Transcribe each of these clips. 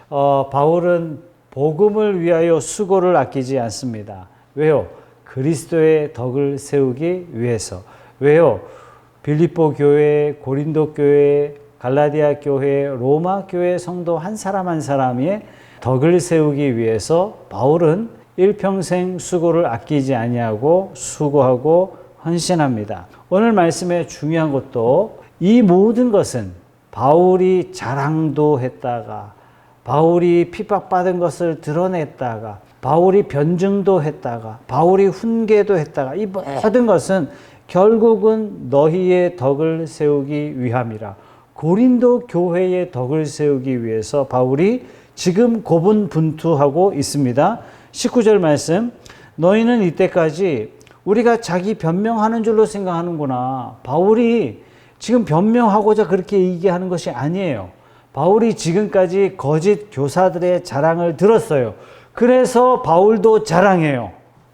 바울은 복음을 위하여 수고를 아끼지 않습니다. 왜요? 그리스도의 덕을 세우기 위해서. 왜요? 빌립보 교회, 고린도 교회, 갈라디아 교회, 로마 교회 성도 한 사람 한 사람의 덕을 세우기 위해서 바울은 일평생 수고를 아끼지 아니하고 수고하고 헌신합니다. 오늘 말씀의 중요한 것도 이 모든 것은 바울이 자랑도 했다가, 바울이 핍박받은 것을 드러냈다가, 바울이 변증도 했다가, 바울이 훈계도 했다가, 이 모든 것은 결국은 너희의 덕을 세우기 위함이라. 고린도 교회의 덕을 세우기 위해서 바울이 지금 고분분투하고 있습니다. 19절 말씀, 너희는 이때까지 우리가 자기 변명하는 줄로 생각하는구나. 바울이 지금 변명하고자 그렇게 얘기하는 것이 아니에요. 바울이 지금까지 거짓 교사들의 자랑을 들었어요. 그래서 바울도 자랑해요.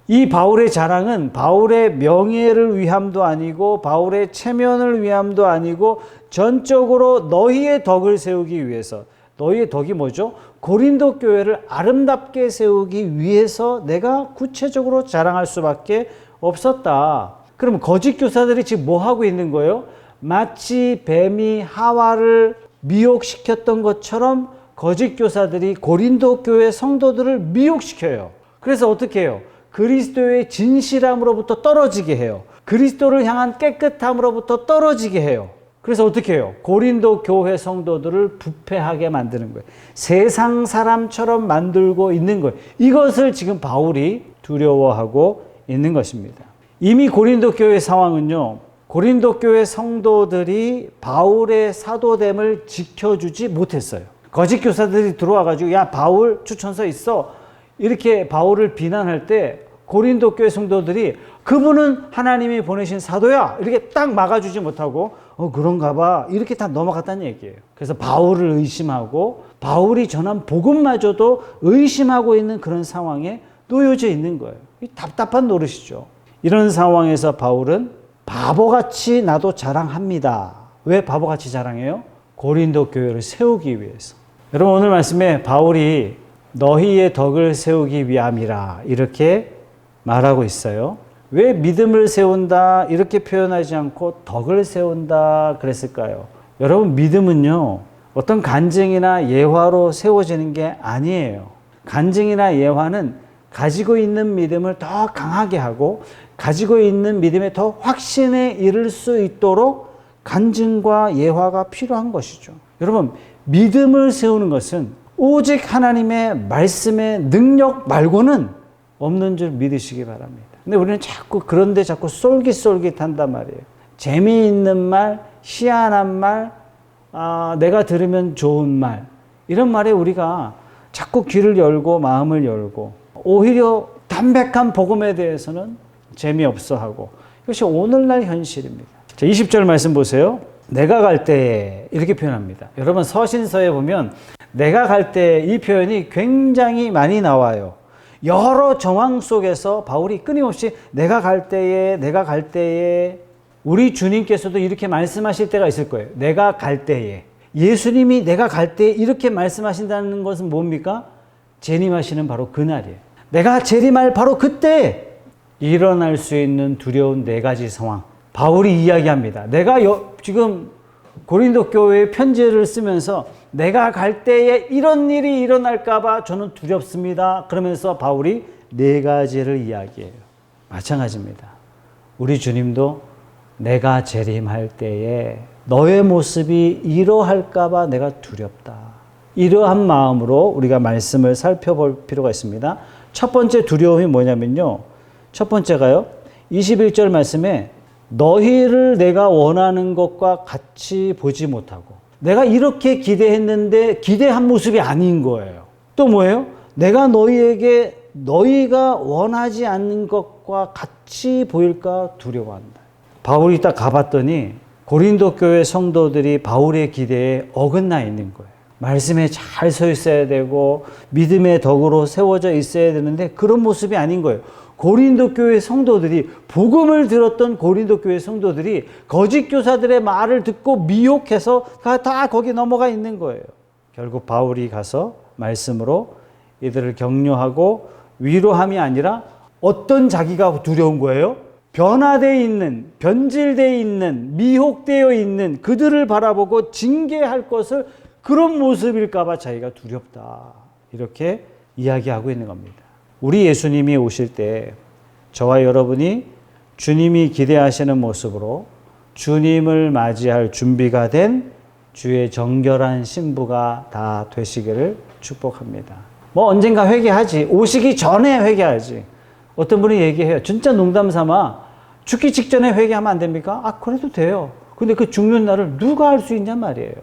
이 바울의 자랑은 바울의 명예를 위함도 아니고 바울의 체면을 위함도 아니고 전적으로 너희의 덕을 세우기 위해서. 너희의 덕이 뭐죠? 고린도 교회를 아름답게 세우기 위해서 내가 구체적으로 자랑할 수밖에 없었다. 그럼 거짓 교사들이 지금 뭐 하고 있는 거예요? 마치 뱀이 하와를 미혹시켰던 것처럼 거짓 교사들이 고린도 교회 성도들을 미혹시켜요. 그래서 어떻게 해요? 그리스도의 진실함으로부터 떨어지게 해요. 그리스도를 향한 깨끗함으로부터 떨어지게 해요. 그래서 어떻게 해요? 고린도 교회 성도들을 부패하게 만드는 거예요. 세상 사람처럼 만들고 있는 거예요. 이것을 지금 바울이 두려워하고 있는 것입니다. 이미 고린도 교회 상황은요, 고린도 교회 성도들이 바울의 사도됨을 지켜주지 못했어요. 거짓 교사들이 들어와가지고 야 바울 추천서 있어 이렇게 바울을 비난할 때 고린도 교회 성도들이 그분은 하나님이 보내신 사도야 이렇게 딱 막아주지 못하고 그런가 봐 이렇게 다 넘어갔다는 얘기예요. 그래서 바울을 의심하고 바울이 전한 복음마저도 의심하고 있는 그런 상황에 놓여져 있는 거예요. 답답한 노릇이죠. 이런 상황에서 바울은 바보같이 나도 자랑합니다. 왜 바보같이 자랑해요? 고린도 교회를 세우기 위해서. 여러분 오늘 말씀에 바울이 너희의 덕을 세우기 위함이라 이렇게 말하고 있어요. 왜 믿음을 세운다 이렇게 표현하지 않고 덕을 세운다 그랬을까요? 여러분 믿음은요 어떤 간증이나 예화로 세워지는 게 아니에요. 간증이나 예화는 가지고 있는 믿음을 더 강하게 하고 가지고 있는 믿음에 더 확신에 이를 수 있도록 간증과 예화가 필요한 것이죠. 여러분 믿음을 세우는 것은 오직 하나님의 말씀의 능력 말고는 없는 줄 믿으시기 바랍니다. 근데 우리는 그런데 자꾸 쏠깃쏠깃한단 말이에요. 재미있는 말, 희한한 말, 내가 들으면 좋은 말 이런 말에 우리가 자꾸 귀를 열고 마음을 열고 오히려 담백한 복음에 대해서는 재미없어 하고 이것이 오늘날 현실입니다. 자, 20절 말씀 보세요. 내가 갈 때에 이렇게 표현합니다. 여러분 서신서에 보면 내가 갈 때 이 표현이 굉장히 많이 나와요. 여러 정황 속에서 바울이 끊임없이 내가 갈 때에 우리 주님께서도 이렇게 말씀하실 때가 있을 거예요. 내가 갈 때에. 예수님이 내가 갈 때에 이렇게 말씀하신다는 것은 뭡니까? 재림하시는 바로 그날이에요. 내가 재림할 바로 그때 일어날 수 있는 두려운 네 가지 상황. 바울이 이야기합니다. 내가 지금 고린도 교회에 편지를 쓰면서 내가 갈 때에 이런 일이 일어날까봐 저는 두렵습니다. 그러면서 바울이 네 가지를 이야기해요. 마찬가지입니다. 우리 주님도 내가 재림할 때에 너의 모습이 이러할까봐 내가 두렵다. 이러한 마음으로 우리가 말씀을 살펴볼 필요가 있습니다. 첫 번째 두려움이 뭐냐면요. 첫 번째가요. 21절 말씀에 너희를 내가 원하는 것과 같이 보지 못하고 내가 이렇게 기대했는데 기대한 모습이 아닌 거예요. 또 뭐예요? 내가 너희에게 너희가 원하지 않는 것과 같이 보일까 두려워한다. 바울이 딱 가봤더니 고린도 교회 성도들이 바울의 기대에 어긋나 있는 거예요. 말씀에 잘 서 있어야 되고 믿음의 덕으로 세워져 있어야 되는데 그런 모습이 아닌 거예요. 고린도 교회 성도들이 복음을 들었던 고린도 교회 성도들이 거짓 교사들의 말을 듣고 미혹해서 다 거기 넘어가 있는 거예요. 결국 바울이 가서 말씀으로 이들을 격려하고 위로함이 아니라 어떤 자기가 두려운 거예요? 변화되어 있는, 변질되어 있는, 미혹되어 있는 그들을 바라보고 징계할 것을 그런 모습일까봐 자기가 두렵다. 이렇게 이야기하고 있는 겁니다. 우리 예수님이 오실 때 저와 여러분이 주님이 기대하시는 모습으로 주님을 맞이할 준비가 된 주의 정결한 신부가 다 되시기를 축복합니다. 뭐 언젠가 회개하지. 오시기 전에 회개하지. 어떤 분이 얘기해요. 진짜 농담 삼아 죽기 직전에 회개하면 안 됩니까? 아, 그래도 돼요. 근데 그 죽는 날을 누가 알 수 있냔 말이에요.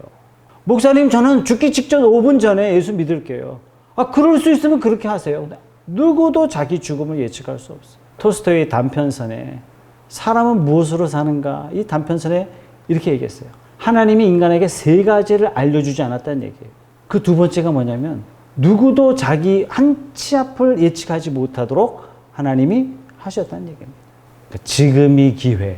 목사님, 저는 죽기 직전 5분 전에 예수 믿을게요. 아, 그럴 수 있으면 그렇게 하세요. 누구도 자기 죽음을 예측할 수 없어요. 톨스토이의 단편선에 사람은 무엇으로 사는가? 이 단편선에 이렇게 얘기했어요. 하나님이 인간에게 3가지를 알려주지 않았다는 얘기예요. 그 두 번째가 뭐냐면 누구도 자기 한 치 앞을 예측하지 못하도록 하나님이 하셨다는 얘기입니다. 지금이 기회예요.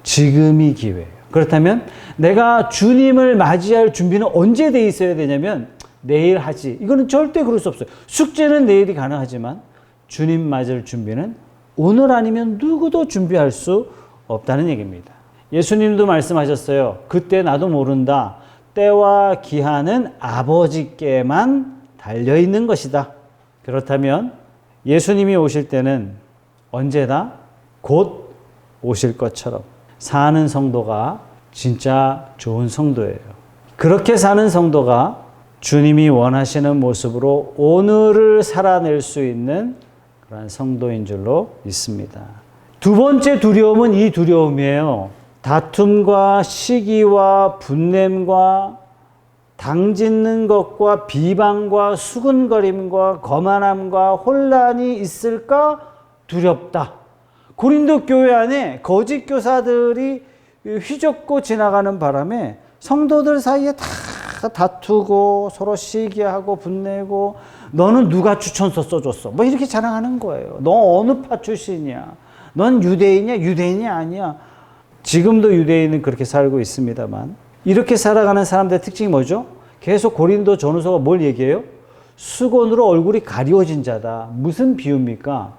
지금이 기회예요. 그렇다면 내가 주님을 맞이할 준비는 언제 돼 있어야 되냐면 내일 하지. 이거는 절대 그럴 수 없어요. 숙제는 내일이 가능하지만 주님 맞을 준비는 오늘 아니면 누구도 준비할 수 없다는 얘기입니다. 예수님도 말씀하셨어요. 그때 나도 모른다. 때와 기한은 아버지께만 달려있는 것이다. 그렇다면 예수님이 오실 때는 언제나 곧 오실 것처럼 사는 성도가 진짜 좋은 성도예요. 그렇게 사는 성도가 주님이 원하시는 모습으로 오늘을 살아낼 수 있는 그런 성도인 줄로 믿습니다. 두 번째 두려움은 이 두려움이에요. 다툼과 시기와 분냄과 당짓는 것과 비방과 수군거림과 거만함과 혼란이 있을까 두렵다. 고린도 교회 안에 거짓 교사들이 휘젓고 지나가는 바람에 성도들 사이에 다 다투고 서로 시기하고 분내고 너는 누가 추천서 써줬어? 뭐 이렇게 자랑하는 거예요. 너 어느 파 출신이야? 넌 유대인이야? 유대인이 아니야? 지금도 유대인은 그렇게 살고 있습니다만 이렇게 살아가는 사람들의 특징이 뭐죠? 계속 고린도 전후서가 뭘 얘기해요? 수건으로 얼굴이 가리워진 자다. 무슨 비유입니까?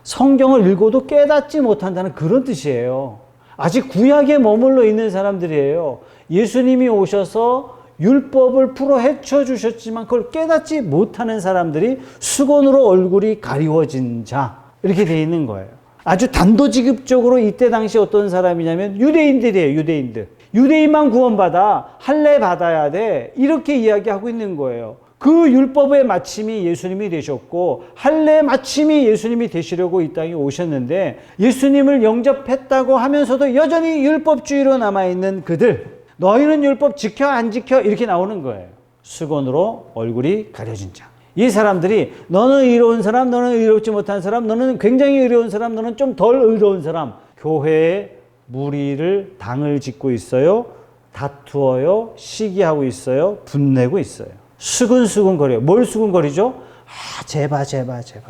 성경을 읽어도 깨닫지 못한다는 그런 뜻이에요. 아직 구약에 머물러 있는 사람들이에요. 예수님이 오셔서 율법을 풀어 헤쳐 주셨지만 그걸 깨닫지 못하는 사람들이 수건으로 얼굴이 가리워진 자 이렇게 돼 있는 거예요. 아주 단도직입적으로 이때 당시 어떤 사람이냐면 유대인들이에요. 유대인들. 유대인만 구원받아 할례 받아야 돼 이렇게 이야기하고 있는 거예요. 그 율법의 마침이 예수님이 되셨고 할례 마침이 예수님이 되시려고 이 땅에 오셨는데 예수님을 영접했다고 하면서도 여전히 율법주의로 남아있는 그들 너희는 율법 지켜 안 지켜 이렇게 나오는 거예요. 수건으로 얼굴이 가려진 자. 이 사람들이 너는 의로운 사람, 너는 의롭지 못한 사람, 너는 굉장히 의로운 사람, 너는 좀 덜 의로운 사람. 교회에 무리를 당을 짓고 있어요. 다투어요. 시기하고 있어요. 분내고 있어요. 수근수근거려요. 뭘 수근거리죠? 아, 제발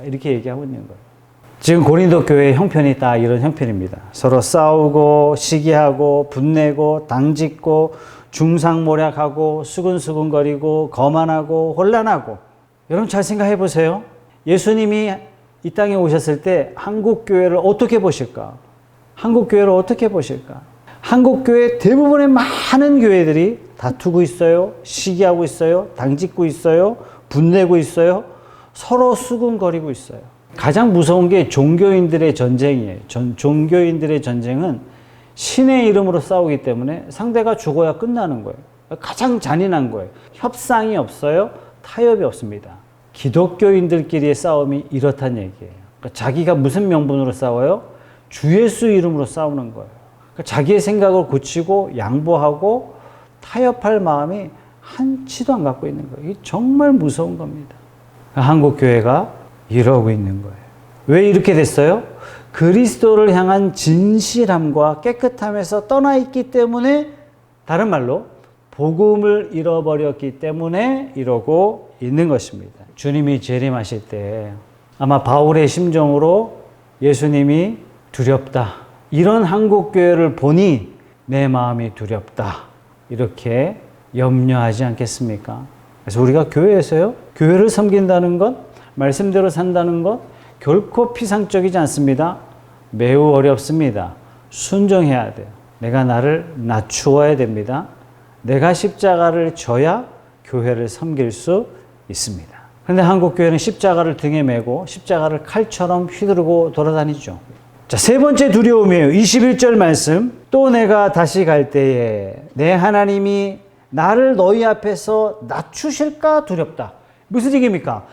이렇게 얘기하고 있는 거예요. 지금 고린도 교회의 형편이 다 이런 형편입니다. 서로 싸우고 시기하고 분내고 당짓고 중상모략하고 수근수근거리고 거만하고 혼란하고. 여러분 잘 생각해 보세요. 예수님이 이 땅에 오셨을 때 한국 교회를 어떻게 보실까? 한국 교회를 어떻게 보실까? 한국 교회 대부분의 많은 교회들이 다투고 있어요. 시기하고 있어요. 당짓고 있어요. 분내고 있어요. 서로 수군거리고 있어요. 가장 무서운 게 종교인들의 전쟁이에요. 종교인들의 전쟁은 신의 이름으로 싸우기 때문에 상대가 죽어야 끝나는 거예요. 가장 잔인한 거예요. 협상이 없어요. 타협이 없습니다. 기독교인들끼리의 싸움이 이렇다는 얘기예요. 그러니까 자기가 무슨 명분으로 싸워요? 주 예수 이름으로 싸우는 거예요. 그러니까 자기의 생각을 고치고 양보하고 타협할 마음이 한치도 안 갖고 있는 거예요. 이게 정말 무서운 겁니다. 한국 교회가 이러고 있는 거예요. 왜 이렇게 됐어요? 그리스도를 향한 진실함과 깨끗함에서 떠나 있기 때문에, 다른 말로 복음을 잃어버렸기 때문에 이러고 있는 것입니다. 주님이 재림하실 때 아마 바울의 심정으로 예수님이 두렵다. 이런 한국교회를 보니 내 마음이 두렵다. 이렇게 염려하지 않겠습니까? 그래서 우리가 교회에서요, 교회를 섬긴다는 것, 말씀대로 산다는 것 결코 피상적이지 않습니다. 매우 어렵습니다. 순종해야 돼요. 내가 나를 낮추어야 됩니다. 내가 십자가를 져야 교회를 섬길 수 있습니다. 그런데 한국 교회는 십자가를 등에 메고 십자가를 칼처럼 휘두르고 돌아다니죠. 자, 세 번째 두려움이에요. 21절 말씀. 또 내가 다시 갈 때에 내 하나님이 나를 너희 앞에서 낮추실까 두렵다. 무슨 얘기입니까?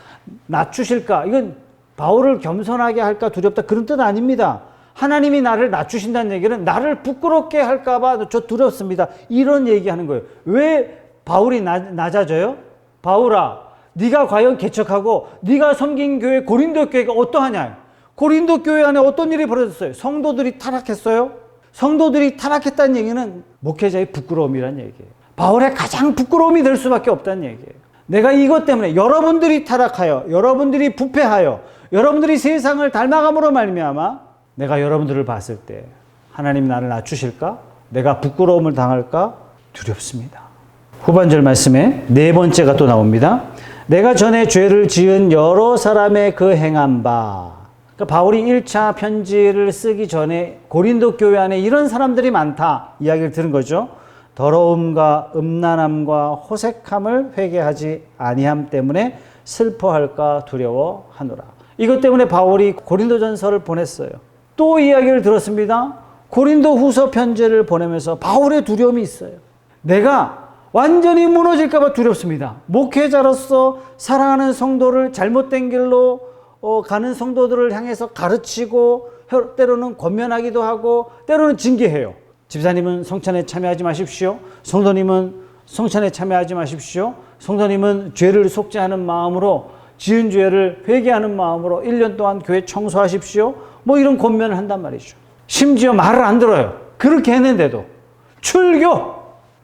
낮추실까? 이건 바울을 겸손하게 할까 두렵다. 그런 뜻 아닙니다. 하나님이 나를 낮추신다는 얘기는 나를 부끄럽게 할까봐 저 두렵습니다. 이런 얘기하는 거예요. 왜 바울이 낮아져요? 바울아, 네가 과연 개척하고 네가 섬긴 교회 고린도 교회가 어떠하냐? 고린도 교회 안에 어떤 일이 벌어졌어요? 성도들이 타락했어요? 성도들이 타락했다는 얘기는 목회자의 부끄러움이란 얘기예요. 바울의 가장 부끄러움이 될 수밖에 없다는 얘기예요. 내가 이것 때문에 여러분들이 타락하여, 여러분들이 부패하여, 여러분들이 세상을 닮아감으로 말미암아 내가 여러분들을 봤을 때 하나님 나를 낮추실까? 내가 부끄러움을 당할까? 두렵습니다. 후반절 말씀에 네 번째가 또 나옵니다. 내가 전에 죄를 지은 여러 사람의 그 행한 바. 그러니까 바울이 1차 편지를 쓰기 전에 고린도 교회 안에 이런 사람들이 많다 이야기를 들은 거죠. 더러움과 음란함과 호색함을 회개하지 아니함 때문에 슬퍼할까 두려워하노라. 이것 때문에 바울이 고린도전서를 보냈어요. 또 이야기를 들었습니다. 고린도 후서 편지를 보내면서 바울의 두려움이 있어요. 내가 완전히 무너질까 봐 두렵습니다. 목회자로서 사랑하는 성도를 잘못된 길로 가는 성도들을 향해서 가르치고 때로는 권면하기도 하고 때로는 징계해요. 집사님은 성찬에 참여하지 마십시오. 성도님은 성찬에 참여하지 마십시오. 성도님은 죄를 속죄하는 마음으로 지은 죄를 회개하는 마음으로 1년 동안 교회 청소하십시오. 뭐 이런 권면을 한단 말이죠. 심지어 말을 안 들어요. 그렇게 했는데도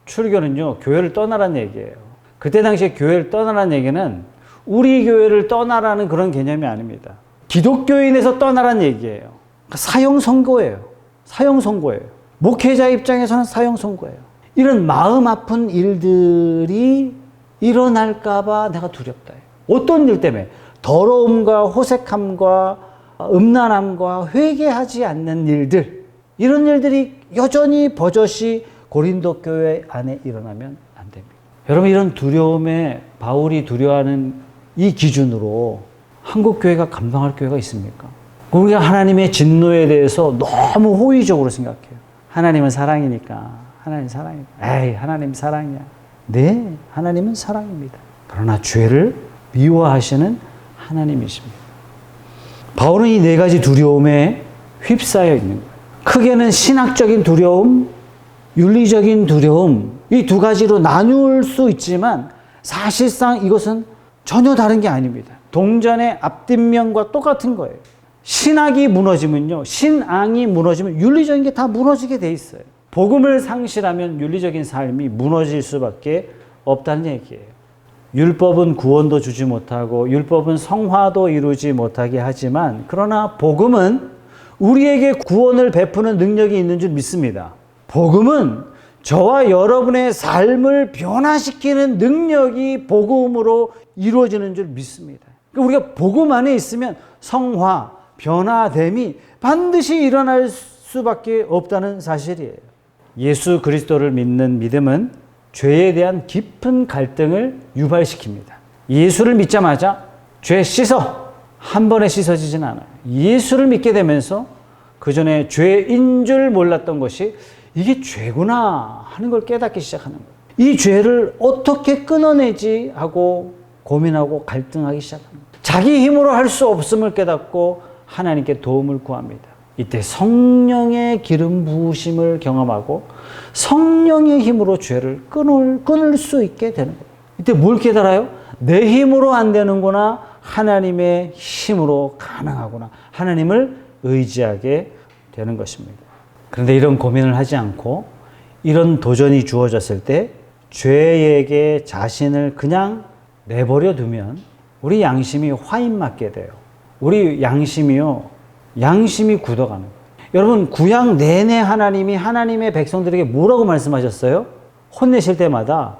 출교는요 교회를 떠나라는 얘기예요. 그때 당시에 교회를 떠나라는 얘기는 우리 교회를 떠나라는 그런 개념이 아닙니다. 기독교인에서 떠나라는 얘기예요. 그러니까 사형 선고예요. 사형 선고예요. 목회자 입장에서는 사형 선고예요. 이런 마음 아픈 일들이 일어날까 봐 내가 두렵다. 어떤 일 때문에? 더러움과 호색함과 음란함과 회개하지 않는 일들, 이런 일들이 여전히 버젓이 고린도 교회 안에 일어나면 안 됩니다. 여러분, 이런 두려움에 바울이 두려워하는 이 기준으로 한국 교회가 감당할 교회가 있습니까? 우리가 하나님의 진노에 대해서 너무 호의적으로 생각해요. 하나님은 사랑이니까, 하나님 사랑이니까, 에이, 하나님 사랑이야. 네, 하나님은 사랑입니다. 그러나 죄를 미워하시는 하나님이십니다. 바울은 이 네 가지 두려움에 휩싸여 있는 거예요. 크게는 신학적인 두려움, 윤리적인 두려움, 이 두 가지로 나눌 수 있지만 사실상 이것은 전혀 다른 게 아닙니다. 동전의 앞뒷면과 똑같은 거예요. 신학이 무너지면요, 신앙이 무너지면 윤리적인 게 다 무너지게 돼 있어요. 복음을 상실하면 윤리적인 삶이 무너질 수밖에 없다는 얘기예요. 율법은 구원도 주지 못하고 율법은 성화도 이루지 못하게 하지만, 그러나 복음은 우리에게 구원을 베푸는 능력이 있는 줄 믿습니다. 복음은 저와 여러분의 삶을 변화시키는 능력이 복음으로 이루어지는 줄 믿습니다. 우리가 복음 안에 있으면 성화, 변화됨이 반드시 일어날 수밖에 없다는 사실이에요. 예수 그리스도를 믿는 믿음은 죄에 대한 깊은 갈등을 유발시킵니다. 예수를 믿자마자 죄 씻어 한 번에 씻어지진 않아요. 예수를 믿게 되면서 그 전에 죄인 줄 몰랐던 것이 이게 죄구나 하는 걸 깨닫기 시작하는 거예요. 이 죄를 어떻게 끊어내지 하고 고민하고 갈등하기 시작합니다. 자기 힘으로 할 수 없음을 깨닫고 하나님께 도움을 구합니다. 이때 성령의 기름 부으심을 경험하고 성령의 힘으로 죄를 끊을 수 있게 되는 거예요. 이때 뭘 깨달아요? 내 힘으로 안 되는구나, 하나님의 힘으로 가능하구나, 하나님을 의지하게 되는 것입니다. 그런데 이런 고민을 하지 않고 이런 도전이 주어졌을 때 죄에게 자신을 그냥 내버려 두면 우리 양심이 화인맞게 돼요. 우리 양심이 굳어가는 거예요. 여러분, 구약 내내 하나님이 하나님의 백성들에게 뭐라고 말씀하셨어요? 혼내실 때마다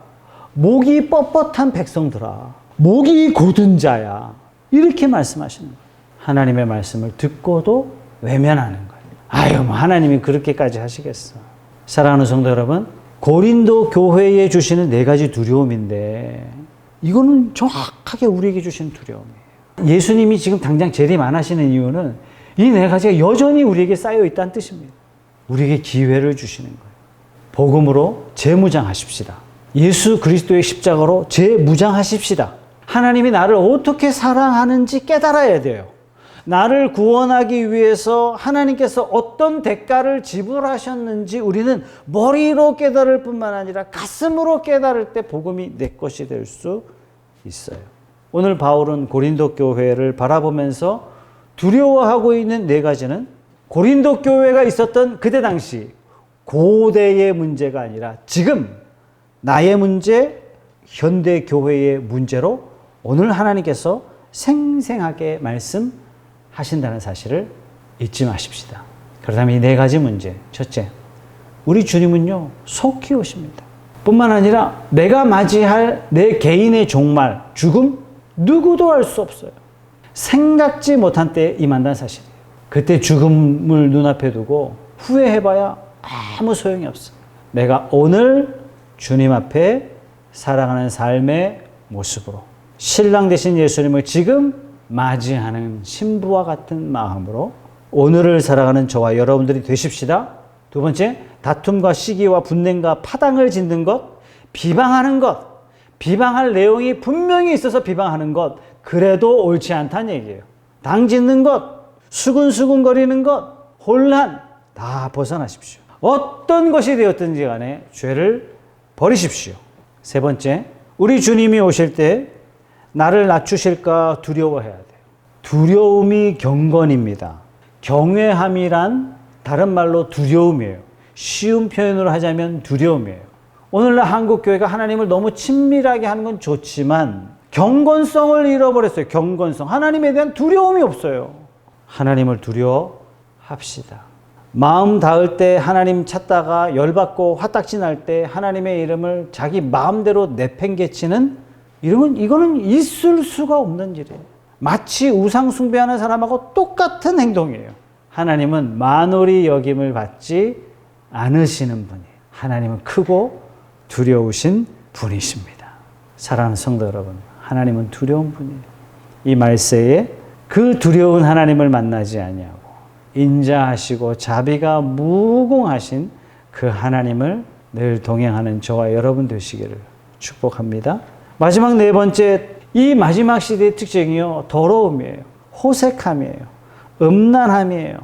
목이 뻣뻣한 백성들아, 목이 곧은 자야. 이렇게 말씀하시는 거예요. 하나님의 말씀을 듣고도 외면하는 거예요. 아유, 뭐 하나님이 그렇게까지 하시겠어. 사랑하는 성도 여러분, 고린도 교회에 주시는 4가지 두려움인데 이거는 정확하게 우리에게 주시는 두려움이에요. 예수님이 지금 당장 재림 안 하시는 이유는 이 4가지가 여전히 우리에게 쌓여 있다는 뜻입니다. 우리에게 기회를 주시는 거예요. 복음으로 재무장하십시다. 예수 그리스도의 십자가로 재무장하십시다. 하나님이 나를 어떻게 사랑하는지 깨달아야 돼요. 나를 구원하기 위해서 하나님께서 어떤 대가를 지불하셨는지 우리는 머리로 깨달을 뿐만 아니라 가슴으로 깨달을 때 복음이 내 것이 될 수 있어요. 오늘 바울은 고린도 교회를 바라보면서 두려워하고 있는 4가지는 고린도 교회가 있었던 그때 당시 고대의 문제가 아니라 지금 나의 문제, 현대 교회의 문제로 오늘 하나님께서 생생하게 말씀하신다는 사실을 잊지 마십시다. 그렇다면 이 4가지 문제. 첫째, 우리 주님은요, 속히 오십니다. 뿐만 아니라 내가 맞이할 내 개인의 종말, 죽음, 누구도 알 수 없어요. 생각지 못한 때에 임한다는 사실이에요. 그때 죽음을 눈앞에 두고 후회해봐야 아무 소용이 없어요. 내가 오늘 주님 앞에 살아가는 삶의 모습으로 신랑 되신 예수님을 지금 맞이하는 신부와 같은 마음으로 오늘을 살아가는 저와 여러분들이 되십시다. 2번째, 다툼과 시기와 분냉과 파당을 짓는 것, 비방하는 것, 비방할 내용이 분명히 있어서 비방하는 것, 그래도 옳지 않다는 얘기예요. 당 짓는 것, 수근수근거리는 것, 혼란 다 벗어나십시오. 어떤 것이 되었든지 간에 죄를 버리십시오. 3번째, 우리 주님이 오실 때 나를 낮추실까 두려워해야 돼요. 두려움이 경건입니다. 경외함이란 다른 말로 두려움이에요. 쉬운 표현으로 하자면 두려움이에요. 오늘날 한국교회가 하나님을 너무 친밀하게 하는 건 좋지만 경건성을 잃어버렸어요. 경건성. 하나님에 대한 두려움이 없어요. 하나님을 두려워합시다. 마음 닿을 때 하나님 찾다가 열받고 화딱지 날 때 하나님의 이름을 자기 마음대로 내팽개치는 이거는 있을 수가 없는 일이에요. 마치 우상 숭배하는 사람하고 똑같은 행동이에요. 하나님은 만홀히 여김을 받지 않으시는 분이에요. 하나님은 크고 두려우신 분이십니다. 사랑하는 성도 여러분, 하나님은 두려운 분이에요. 이 말세에 그 두려운 하나님을 만나지 아니하고 인자하시고 자비가 무공하신 그 하나님을 늘 동행하는 저와 여러분 되시기를 축복합니다. 마지막 4번째, 이 마지막 시대의 특징이요, 더러움이에요. 호색함이에요. 음란함이에요.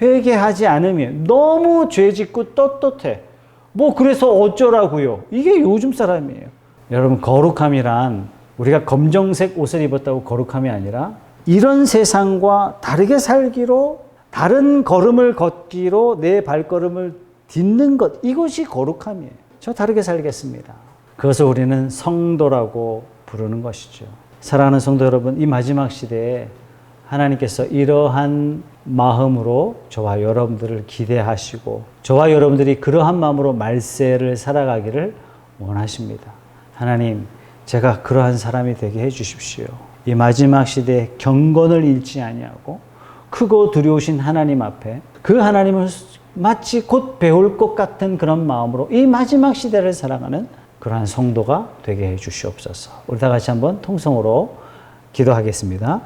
회개하지 않음이에요. 너무 죄짓고 떳떳해. 뭐 그래서 어쩌라고요. 이게 요즘 사람이에요. 여러분, 거룩함이란 우리가 검정색 옷을 입었다고 거룩함이 아니라 이런 세상과 다르게 살기로, 다른 걸음을 걷기로 내 발걸음을 딛는 것, 이것이 거룩함이에요. 저 다르게 살겠습니다. 그것을 우리는 성도라고 부르는 것이죠. 사랑하는 성도 여러분, 이 마지막 시대에 하나님께서 이러한 마음으로 저와 여러분들을 기대하시고 저와 여러분들이 그러한 마음으로 말세를 살아가기를 원하십니다. 하나님, 제가 그러한 사람이 되게 해 주십시오. 이 마지막 시대에 경건을 잃지 아니하고 크고 두려우신 하나님 앞에 그 하나님을 마치 곧 배울 것 같은 그런 마음으로 이 마지막 시대를 살아가는 그러한 성도가 되게 해 주시옵소서. 우리 다 같이 한번 통성으로 기도하겠습니다.